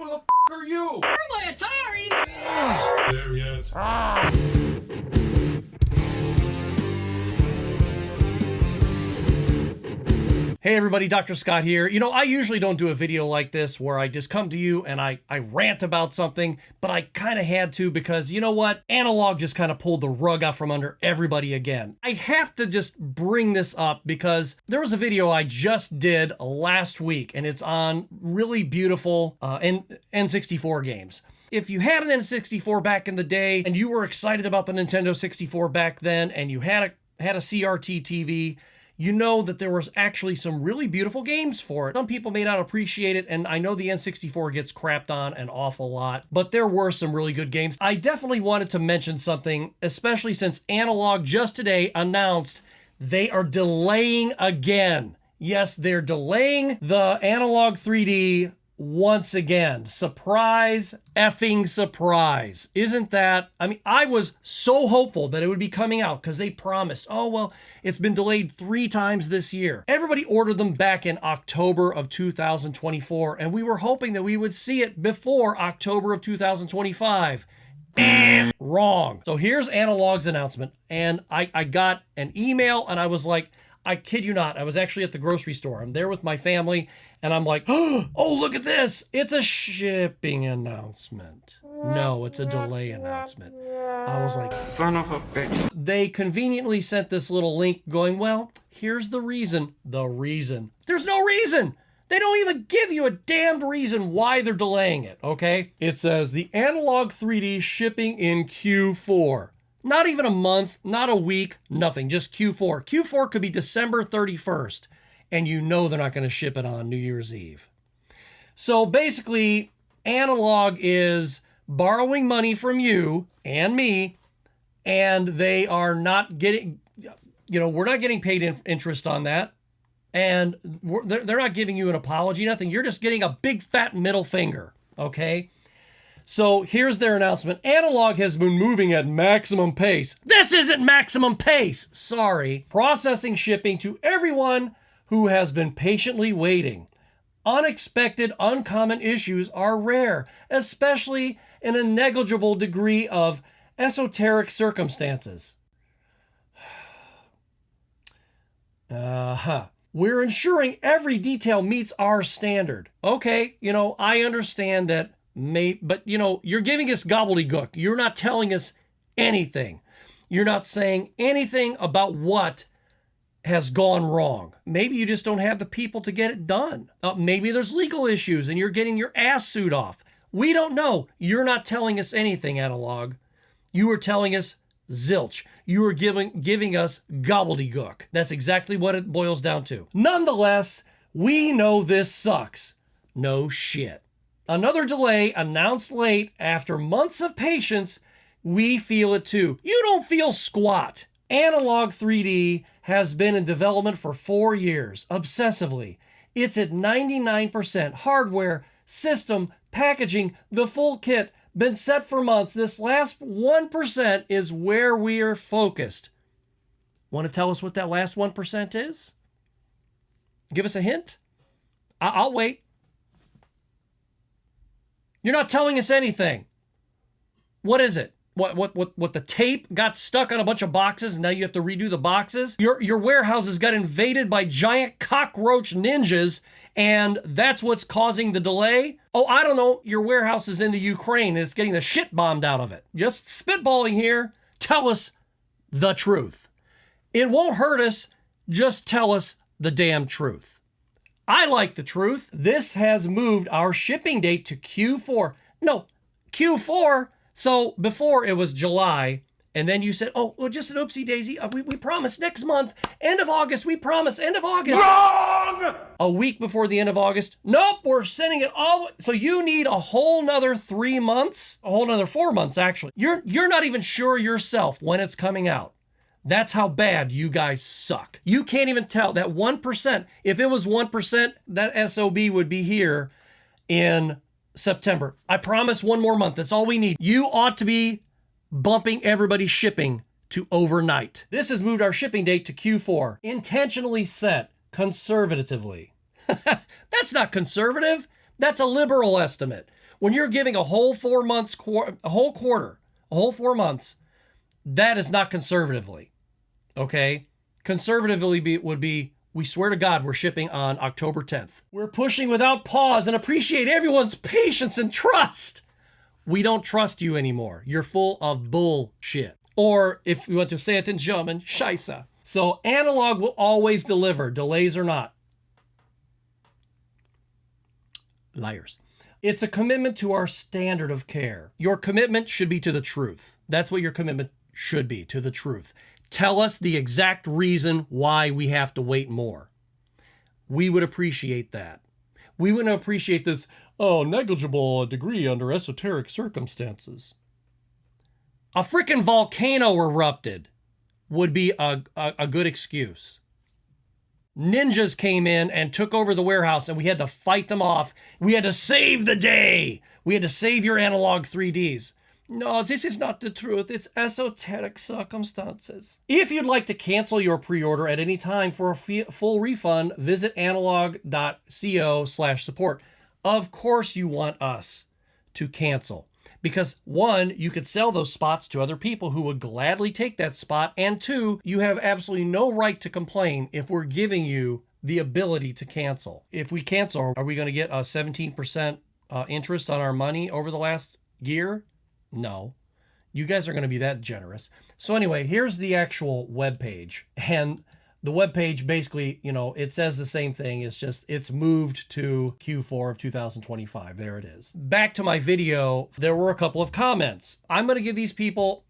Who the f*** are you? You're my Atari! There yet. Hey everybody, Dr. Scott here. You know, I usually don't do a video like this where I just come to you and I rant about something, but I kind of had to because, you know what? Analogue just kind of pulled the rug out from under everybody again. I have to just bring this up because there was a video I just did last week and it's on really beautiful N64 games. If you had an N64 back in the day and you were excited about the Nintendo 64 back then and you had a CRT TV, you know that there was actually some really beautiful games for it. Some people may not appreciate it, and I know the N64 gets crapped on an awful lot, but there were some really good games. I definitely wanted to mention something, especially since Analogue just today announced they are delaying again. Yes, they're delaying the Analogue 3D once again. Surprise, effing surprise. Isn't that? I mean, I was so hopeful that it would be coming out because they promised, oh, well, it's been delayed 3 times this year. Everybody ordered them back in October of 2024, and we were hoping that we would see it before October of 2025. Wrong. So here's Analogue's announcement, and I got an email, and I was like, I kid you not, I was actually at the grocery store. I'm there with my family, and I'm like, oh, look at this. It's a shipping announcement. No, it's a delay announcement. I was like, son of a bitch. They conveniently sent this little link going, well, here's the reason. The reason. There's no reason. They don't even give you a damned reason why they're delaying it, okay? It says the Analogue 3D shipping in Q4. Not even a month, not a week, nothing, just Q4. Q4 could be December 31st, and you know they're not going to ship it on New Year's Eve. So basically, Analogue is borrowing money from you and me, and they are not getting, you know, we're not getting paid interest on that, and they're not giving you an apology, nothing. You're just getting a big fat middle finger, okay? So here's their announcement. Analogue has been moving at maximum pace. This isn't maximum pace. Sorry. Processing shipping to everyone who has been patiently waiting. Unexpected, uncommon issues are rare, especially in a negligible degree of esoteric circumstances. We're ensuring every detail meets our standard. Okay, you know, I understand that. But you know, you're giving us gobbledygook. You're not telling us anything. You're not saying anything about what has gone wrong. Maybe you just don't have the people to get it done. Maybe there's legal issues and you're getting your ass sued off. We don't know. You're not telling us anything, Analogue. You are telling us zilch. You are giving us gobbledygook. That's exactly what it boils down to. Nonetheless, we know this sucks. No shit. Another delay announced late after months of patience. We feel it too. You don't feel squat. Analogue 3D has been in development for 4 years, obsessively. It's at 99%. Hardware, system, packaging, the full kit, been set for months. This last 1% is where we are focused. Want to tell us what that last 1% is? Give us a hint? I'll wait. You're not telling us anything. What is it? What the tape got stuck on a bunch of boxes and now you have to redo the boxes? Your warehouses got invaded by giant cockroach ninjas and that's what's causing the delay? Oh, I don't know. Your warehouse is in the Ukraine and it's getting the shit bombed out of it. Just spitballing here. Tell us the truth. It won't hurt us. Just tell us the damn truth. I like the truth. This has moved our shipping date to Q4. No, Q4. So before it was July, and then you said, oh, well, just an oopsie daisy. We promise next month. End of August. We promise end of August. Wrong! A week before the end of August. Nope, we're sending it all. So you need a whole nother 3 months, a whole nother 4 months, actually. You're not even sure yourself when it's coming out. That's how bad you guys suck. You can't even tell that 1%. If it was 1%, that SOB would be here in September. I promise 1 more month. That's all we need. You ought to be bumping everybody's shipping to overnight. This has moved our shipping date to Q4. Intentionally set conservatively. That's not conservative. That's a liberal estimate. When you're giving a whole 4 months, a whole quarter, a whole 4 months, that is not conservatively, okay? Conservatively would be, we swear to God, we're shipping on October 10th. We're pushing without pause and appreciate everyone's patience and trust. We don't trust you anymore. You're full of bullshit. Or if you want to say it in German, Scheiße. So Analogue will always deliver, delays or not. Liars. It's a commitment to our standard of care. Your commitment should be to the truth. That's what your commitment should be, to the truth. Tell us the exact reason why we have to wait more. We would appreciate that. We wouldn't appreciate this, negligible degree under esoteric circumstances. A freaking volcano erupted would be a good excuse. Ninjas came in and took over the warehouse and we had to fight them off. We had to save the day. We had to save your Analogue 3Ds. No, this is not the truth. It's esoteric circumstances. If you'd like to cancel your pre-order at any time for a full refund, visit analogue.co/support. Of course you want us to cancel. Because 1, you could sell those spots to other people who would gladly take that spot. And 2, you have absolutely no right to complain if we're giving you the ability to cancel. If we cancel, are we going to get a 17% interest on our money over the last year? No. You guys are going to be that generous. So anyway, here's the actual web page. And the web page basically, it says the same thing. It's just, it's moved to Q4 of 2025. There it is. Back to my video, there were a couple of comments. I'm going to give these people,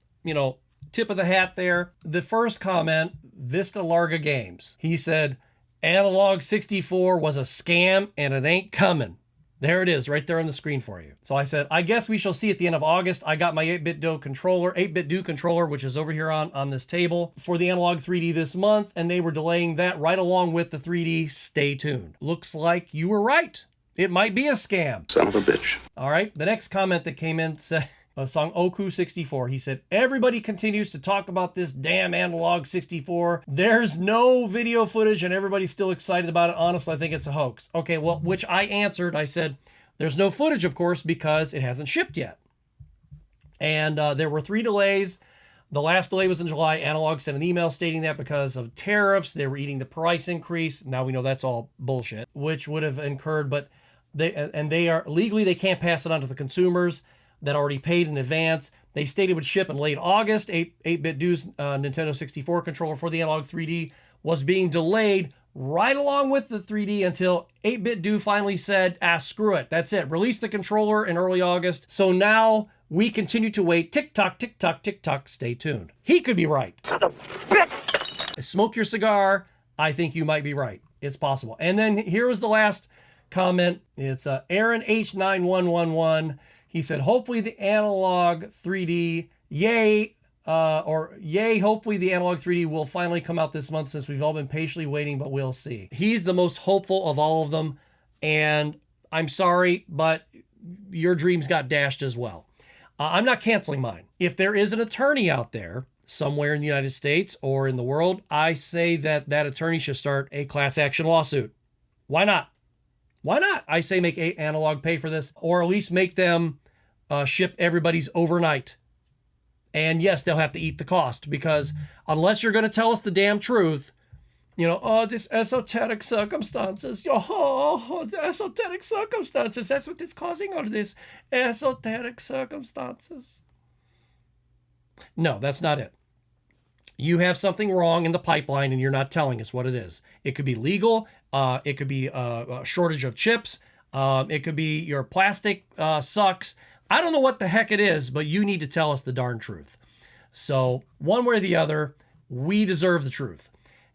tip of the hat there. The first comment, Vista Larga Games. He said, Analogue 64 was a scam and it ain't coming. There it is, right there on the screen for you. So I said, I guess we shall see at the end of August. I got my 8-bit Do controller, which is over here on this table for the Analogue 3D this month, and they were delaying that right along with the 3D. Stay tuned. Looks like you were right. It might be a scam. Son of a bitch. All right, the next comment that came in said, Song Oku64. He said, everybody continues to talk about this damn Analogue 64. There's no video footage and everybody's still excited about it. Honestly, I think it's a hoax. Okay, well, which I answered. I said, there's no footage, of course, because it hasn't shipped yet. And there were 3 delays. The last delay was in July. Analogue sent an email stating that because of tariffs, they were eating the price increase. Now we know that's all bullshit, which would have incurred, but they are legally, they can't pass it on to the consumers that already paid in advance. They stated it would ship in late August. 8-bit Do's Nintendo 64 controller for the Analogue 3D was being delayed right along with the 3D until 8-bit Do finally said, screw it. That's it. Release the controller in early August. So now we continue to wait. Tick-tock, tick-tock, tick-tock. Stay tuned. He could be right. Son of a bitch. Smoke your cigar. I think you might be right. It's possible. And then here was the last comment. It's Aaron H9111. He said, hopefully the Analogue 3D, yay, hopefully the Analogue 3D will finally come out this month since we've all been patiently waiting, but we'll see. He's the most hopeful of all of them, and I'm sorry, but your dreams got dashed as well. I'm not canceling mine. If there is an attorney out there somewhere in the United States or in the world, I say that that attorney should start a class action lawsuit. Why not? Why not? I say make Analogue pay for this, or at least make them ship everybody's overnight. And yes, they'll have to eat the cost, because unless you're going to tell us the damn truth, this esoteric circumstances, the esoteric circumstances, that's what is causing all of this, esoteric circumstances. No, that's not it. You have something wrong in the pipeline and you're not telling us what it is. It could be legal. It could be a shortage of chips. It could be your plastic sucks. I don't know what the heck it is, but you need to tell us the darn truth. So one way or the other, we deserve the truth.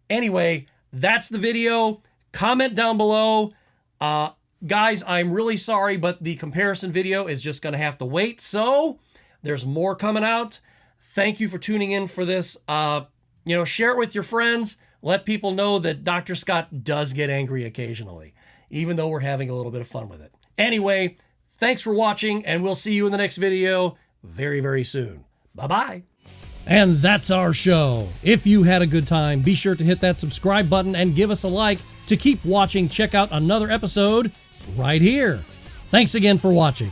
Anyway, that's the video. Comment down below. Guys, I'm really sorry, but the comparison video is just going to have to wait. So there's more coming out. Thank you for tuning in for this. Share it with your friends. Let people know that Dr. Scott does get angry occasionally, even though we're having a little bit of fun with it. Anyway, thanks for watching, and we'll see you in the next video very, very soon. Bye-bye. And that's our show. If you had a good time, be sure to hit that subscribe button and give us a like to keep watching. Check out another episode right here. Thanks again for watching.